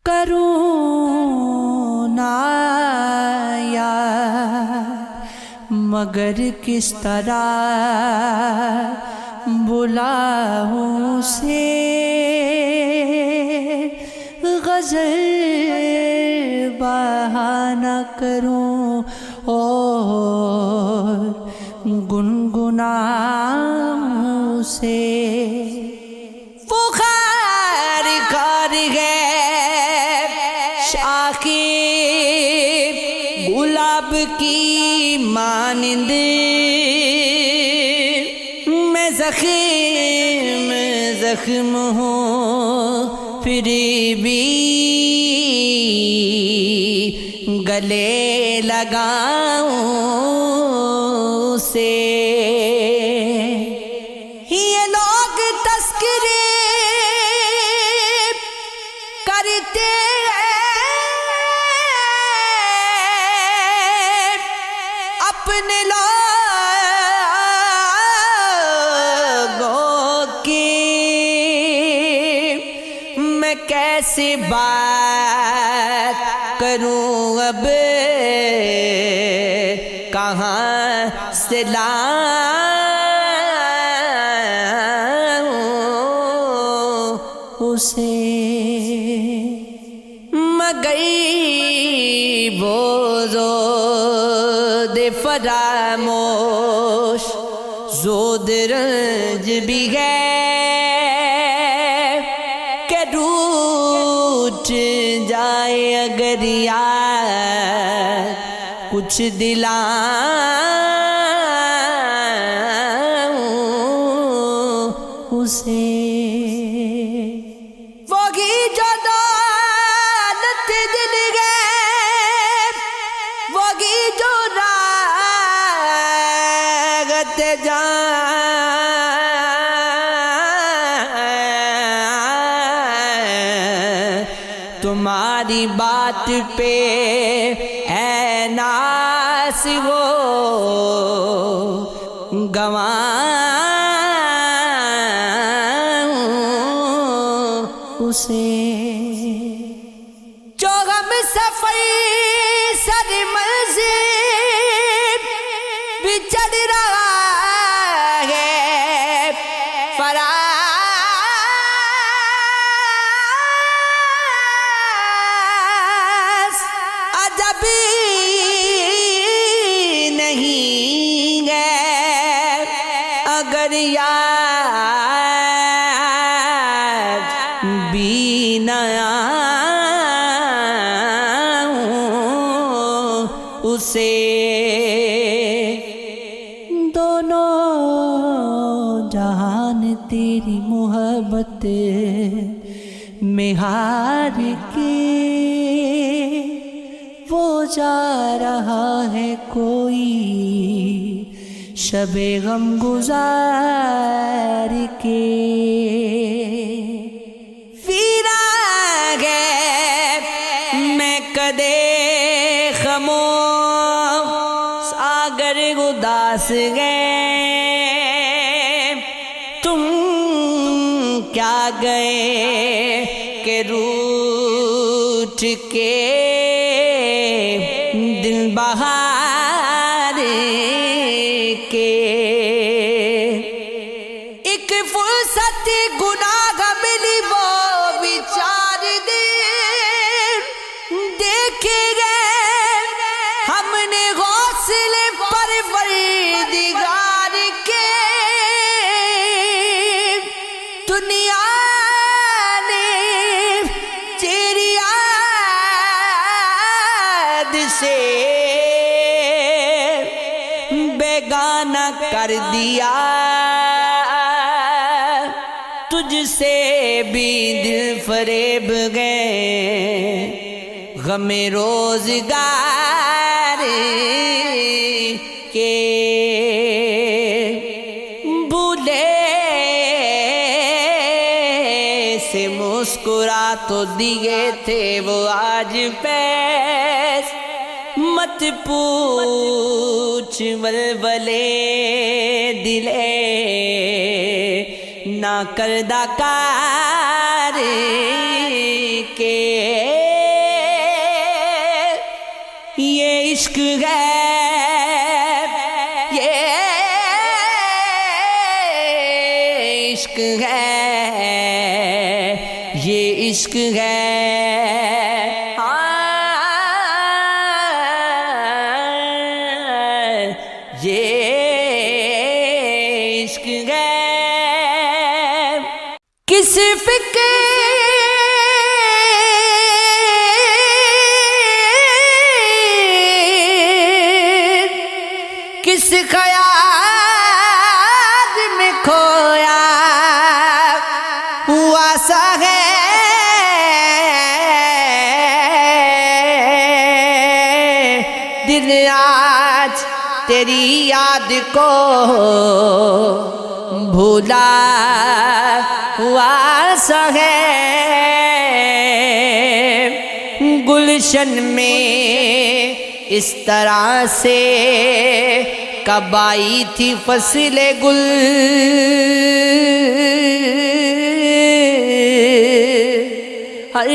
کروں نا یاد مگر کس طرح بلاؤں سے غزل بہانہ کروں اور گنگناؤں سے وہ خیر کار ہے شاخِ گلاب کی مانند میں زخم ہوں پھر بھی گلے لگاؤں سے یہ لوگ تذکرے کرتے اپنے لوگوں کی، میں کیسے بات کروں اب کہاں سے لاؤں اسے، مگئی وہ زود فراموش زود رنج بھی ہے کہ روٹ جائے اگر یار کچھ دلاؤں اسے، وہی جو دولت دل گئے وہی جو راحت جان، تمہاری بات پہ اے ناس ہو گواؤں اسے، جو غم سفر سر منزل بھی چڑھ رہا ہے فراز، عجب نہیں ہے اگر یاد بھی نہ آؤں اسے، دونوں جہان تیری محبت میں ہار کے وہ جا رہا ہے کوئی شب غم گزار کے، ویران ہے میں کدے خاموش ساگر اداس گئے، تم کیا گئے کہ روٹھ کے دل بہار کے، ایک فرصت گناہ ملی وہ بیچار دل دیکھے گئے ہم نے غوثلے پروردگار کے، دنیا نے تیری یاد سے بیگانہ کر دیا، تجھ سے بھی دل فریب گئے غم روزگار کے، بھولے سے مسکرا تو دیے تھے وہ آج پیس، مت پوچھ ولولے دلے نہ کردہ کار کے عشق ہے، یہ عشق ہے، یہ عشق ہے، یہ عشق ہے۔ کس فکر کس خیال میں کھویا ہوا سا ہے، دل آج تیری یاد کو بھولا ہوا سا ہے، گلشن میں اس طرح سے کب آئی تھی فصل گل، ہر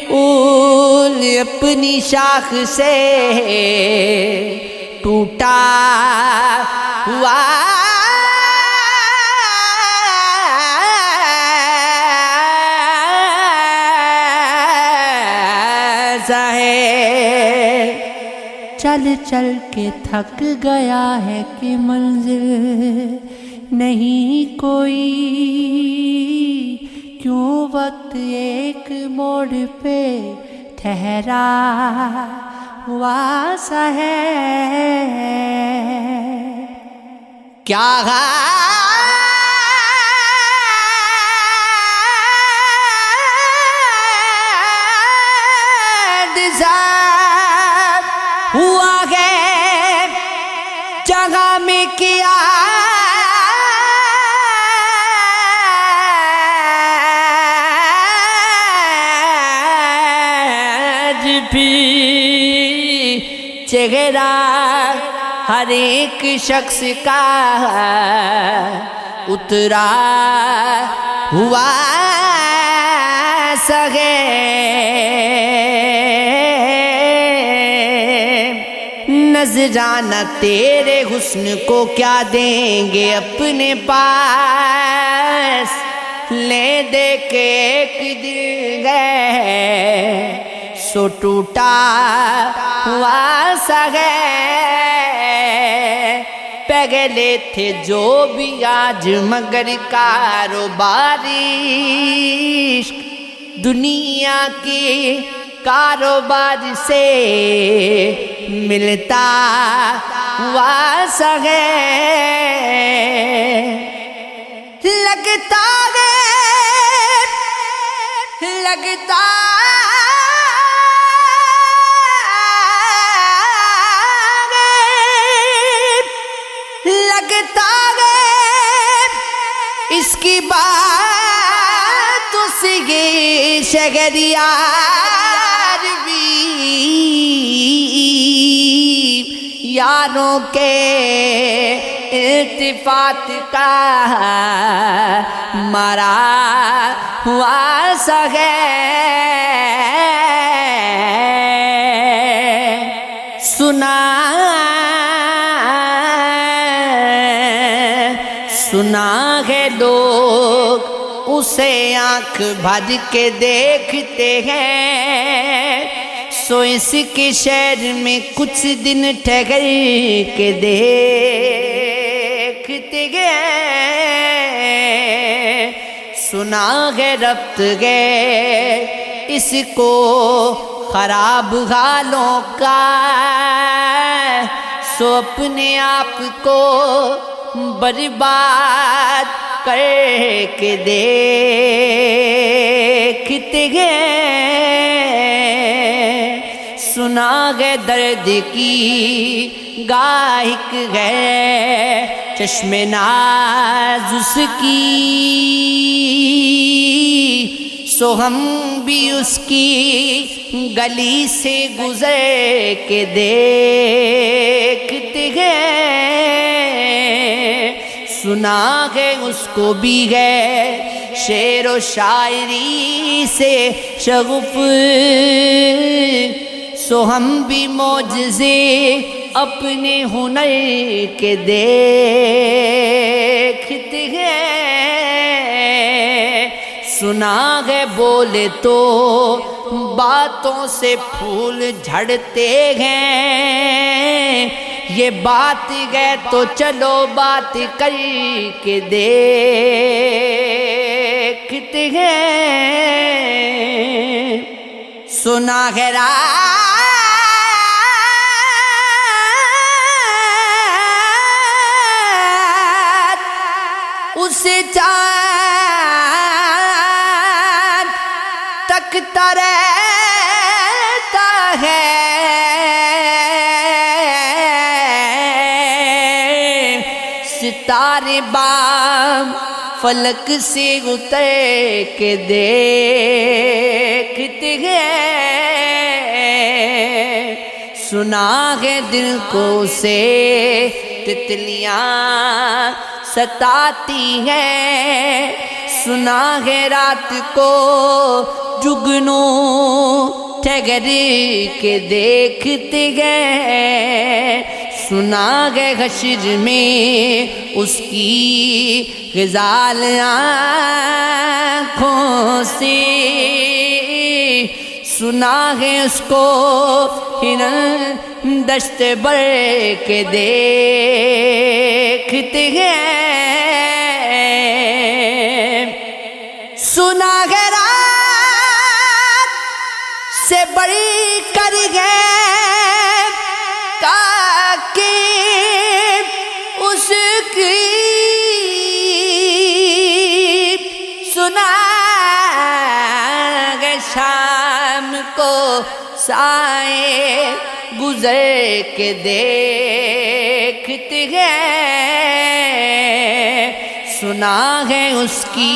پھول اپنی شاخ سے ٹوٹا ہوا ہے، چل چل کے تھک گیا ہے کہ منزل نہیں کوئی، کیوں وقت ایک موڑ پہ ٹھہرا ہوا سا ہے، کیا ہوا ہے جگہ میں کیا آج بھی چہرہ ہر ایک شخص کا اترا ہوا سا ہے، نذرانہ تیرے حسن کو کیا دیں گے اپنے پاس، لے دے کے ایک دل ہے سو ٹوٹا ہوا سا ہے، پہلے تھے جو بھی آج مگر کاروباری عشق دنیا کی کاروبار سے ملتا ہوا سا ہے، لگتا ہے لگتا لگتا ہے اس کی بات اس کی شہریار بھی یاروں کے التفات کا مارا ہوا سا ہے، سنا ہے لوگ اسے آنکھ بھر کے دیکھتے ہیں، سو اس کے شہر میں کچھ دن ٹھہر کے دیکھتے ہیں، سنا ہے ربط ہے اس کو خراب حالوں کا، سو اپنے آپ کو برباد کر کے دیکھتے ہیں، سنا ہے درد کی گاہک ہے چشم ناز اس کی، سو ہم بھی اس کی گلی سے گزر کے دیکھتے ہیں، سنا ہے اس کو بھی ہے شعر و شاعری سے شغف، سو ہم بھی معجزے اپنے ہنر کے دیکھتے ہیں، سنا ہے بولے تو باتوں سے پھول جھڑتے ہیں، یہ بات ہے تو چلو بات کر کے دیکھتے ہیں، سنا ہے رات اسے چاند تکتا رہتا ہے، ستارے بام فلک سے اتر کے دیکھتے ہیں، سنا ہے دل کو سے تتلیاں ستاتی ہیں، سنا ہے رات کو جگنوں ٹھہر کے دیکھتے ہیں، سنا ہے حشر میں اس کی غزال آنکھوں سے، سنا ہے اس کو ہرن دشت بر کے دیکھتے ہیں، سنا ہے رات سے بڑی کر گئے اس کی، سنا ہے شام کو سائے گزر کے دیکھتے ہیں، سنا ہے اس کی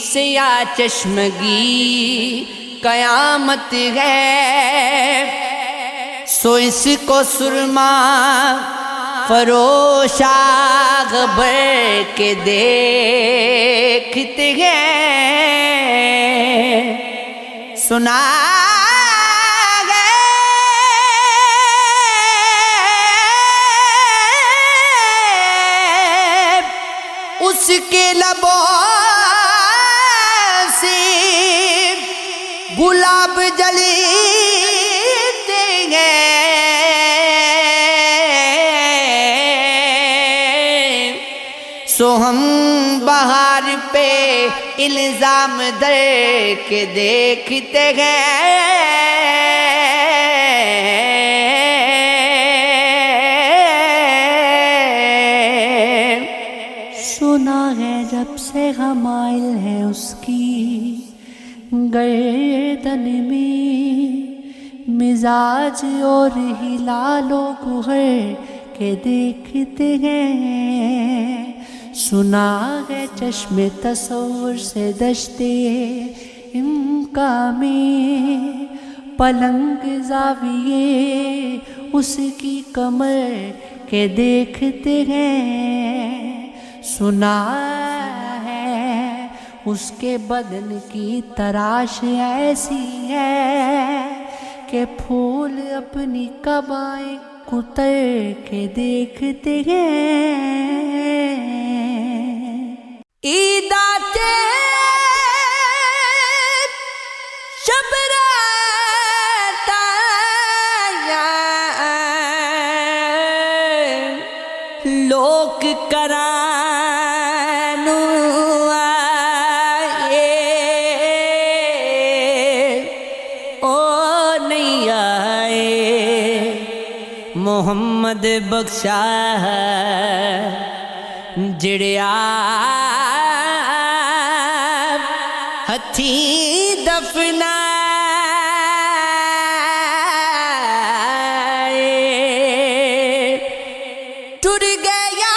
سیاہ چشمگی قیامت ہے، سو اس کو سرما فروش آگ بھر کے دیکھتے ہیں، سنا اس کے لبوں سے گلاب جلتے ہیں، سو ہم بہار پہ الزام در کے دیکھتے ہیں، سنا ہے جب سے حمائل ہے اس کی گردن میں مزاج اور ہلال و گہر کے دیکھتے ہیں، سنا ہے چشم تصور سے دشتے امکا میں پلنگ زاویے اس کی کمر کے دیکھتے ہیں، سنا ہے اس کے بدن کی تراش ایسی ہے کہ پھول اپنی قبائیں کتر کے دیکھتے ہیں، عیدات شب رات لوک کرانو آئے او نہیں آئے، محمد بخشا جڑیا ہتھی دفنا ٹر گیا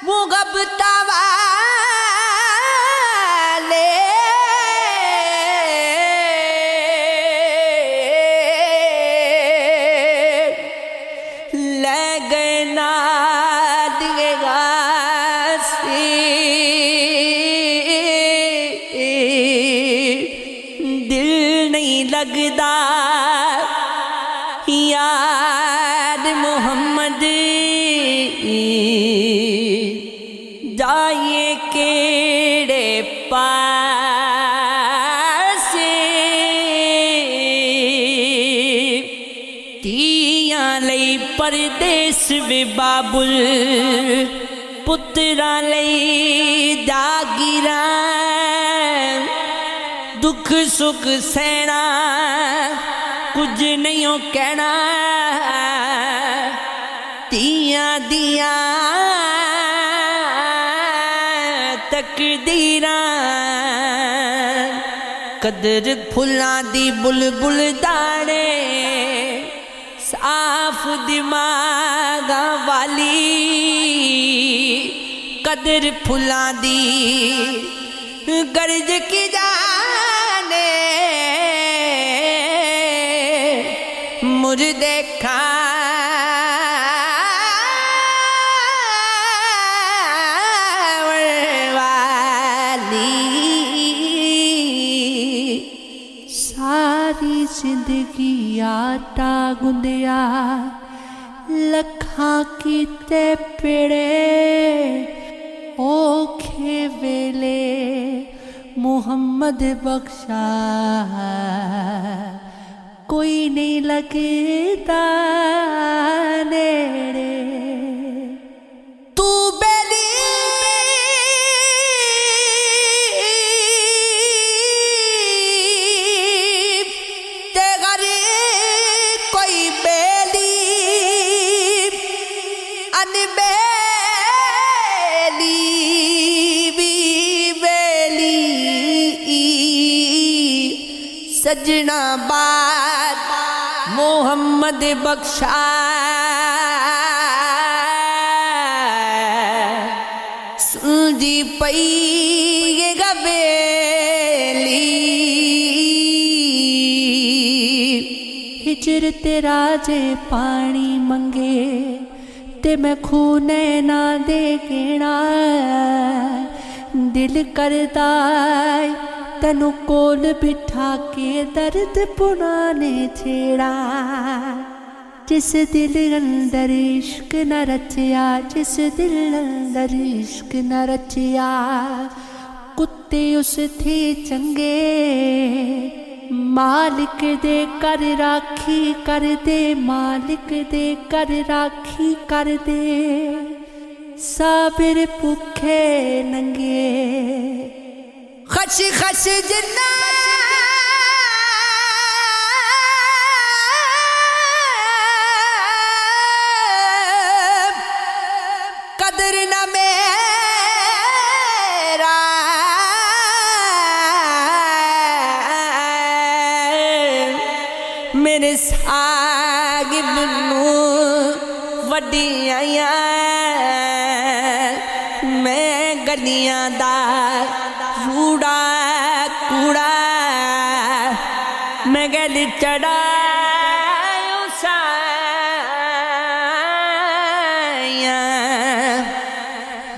مغبتا والے لے گئے ناد گاسی لگدا یار محمد جائیے کیڑے پاسے تیاں لئی پردیس وی بابل پتراں لئی جاگیراں دکھ سکھ سہنا کچھ نہیں کہنا تیاں دیاں تقدیراں قدر پھلاں دی بلبل داڑے صاف دماغاں والی قدر پھلاں دی گرج کی جانے مردے کھاون والی ساری زندگی آٹا گندیا لکھاں کیتے پیڑے اوکھے ویلے محمد بخشا کوئی نہیں لگتا نیڑے تو بیلی تے غر کوئی بیلی ان بیلی سجنا بات محمد بخشا سنجی پئی گویلی ہجر تیرا جے پانی منگے تے میں خونے نہ دے گینا دل کردا تینو کول بٹھا کے درد پرانے چھیڑا جس دل اندر عشق نہ رچیا جس دل اندر عشق نہ رچیا کتے اس تھے چنگے مالک دے کر راکھی کر دے مالک دے کر راکھی کر دے صابر بھوکے ننگے خش خش جنا قدر نہ میرا میرے ساگب نو وڈیاں میں گلیاں دا روڑا کوڑا میں گل چڑھا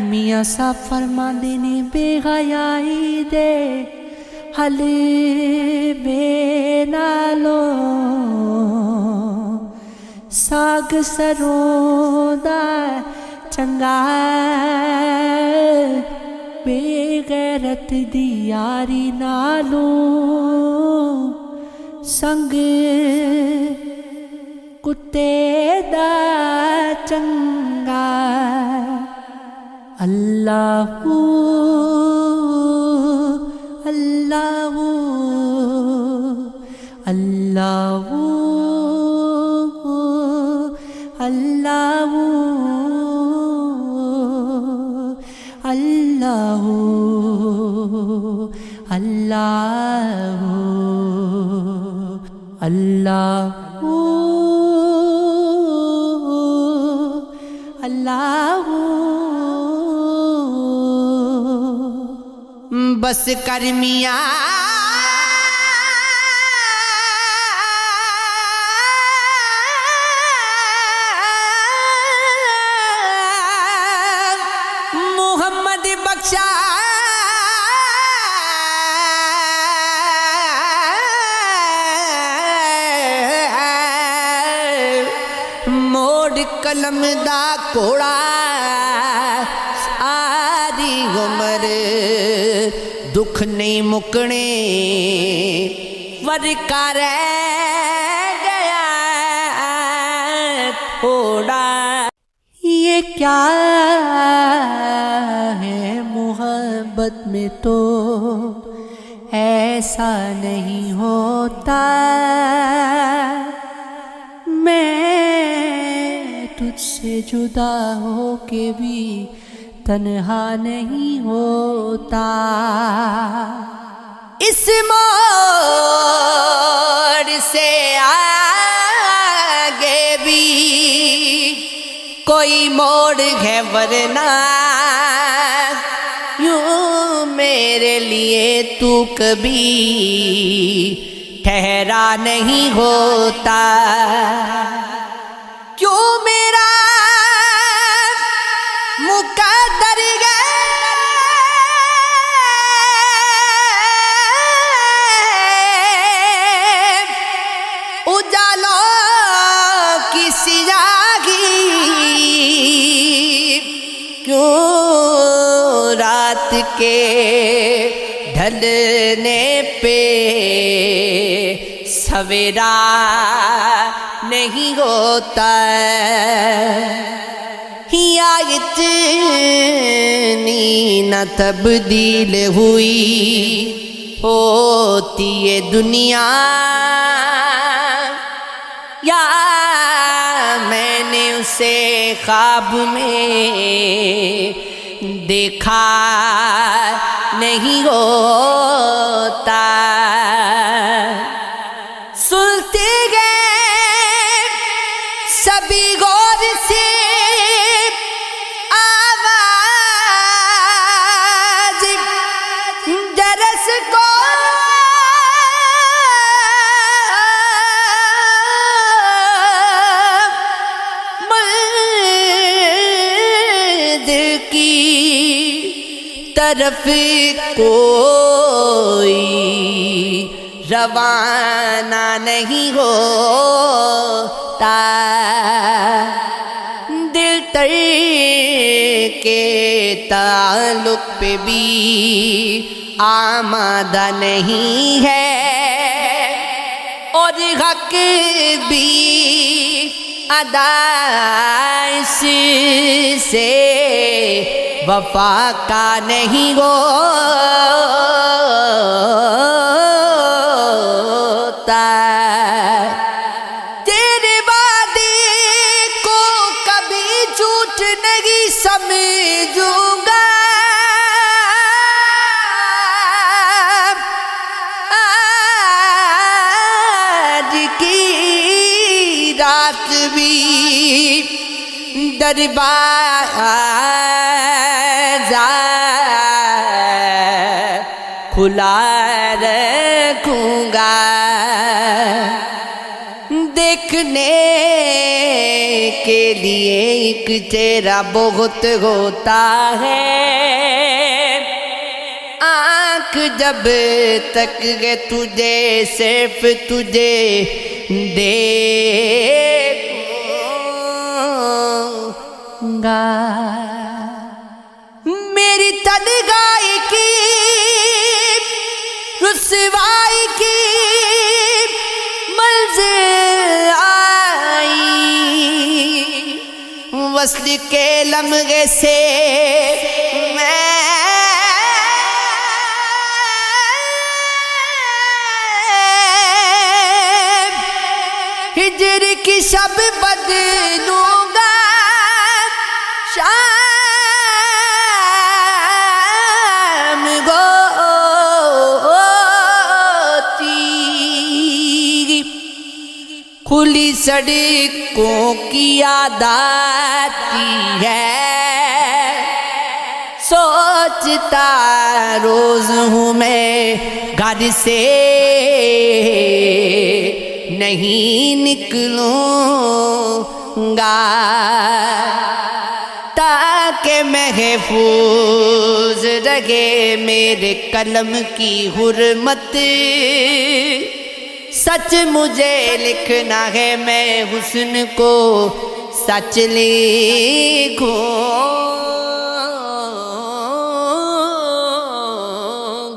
میاں صاحب فرماندے نے بے حیائی دے حل بے نالو ساگ سروں دا چنگا بے غیرت دی یاری نالوں سنگ کتے دا چنگا اللہ اللہ اللہ اللہ اللہ اللہ اللہ اللہ بس کر میاں محمد بخشا قلم دا کوڑا ساری عمر دکھ نہیں مکنے ورکا رہ گیا تھوڑا یہ کیا ہے محبت میں تو ایسا نہیں ہوتا میں تجھ سے جدا ہو کے بھی تنہا نہیں ہوتا اس موڑ سے آگے بھی کوئی موڑ ہے ورنہ یوں میرے لیے تو کبھی ٹھہرا نہیں ہوتا کیوں میرا مقدر اجالوں کی سیاہی کیوں رات کے ڈھلنے پہ سویرا نہیں ہوتا یا اتنی نہ تبدیل ہوئی ہوتی ہے دنیا یا میں نے اسے خواب میں دیکھا نہیں ہوتا سنتے گئے سبھی غور سے آواز جرس کو طرف کوئی روانہ نہیں ہوتا دل تر کے تعلق پہ بھی آمادہ نہیں ہے اور حق بھی ادا اس سے وفا کا نہیں ہوتا تیرے وعدے کو کبھی جھوٹ نہیں سمجھوں گا آج کی رات بھی دروازہ کھلا رکھوں گا دیکھنے کے لیے ایک چہرہ بہت ہوتا ہے آنکھ جب تک ہے تجھے صرف تجھے دیکھوں گا میری تنہائی کی رسوائی کی منزل آئی وصل کے لمحے سے میں ہجر کی شب بدلوں گا شام ہوتی کھلی سڑکوں کی یاد آتی ہے سوچتا روز ہوں میں گھر سے نہیں نکلوں گا تاکہ محفوظ رہے میرے قلم کی حرمت سچ مجھے لکھنا ہے میں حسن کو سچ لکھوں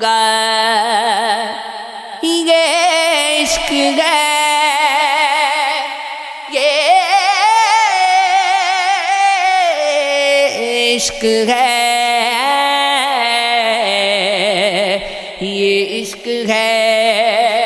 گا یہ عشق ہے عشق ہے یہ عشق ہے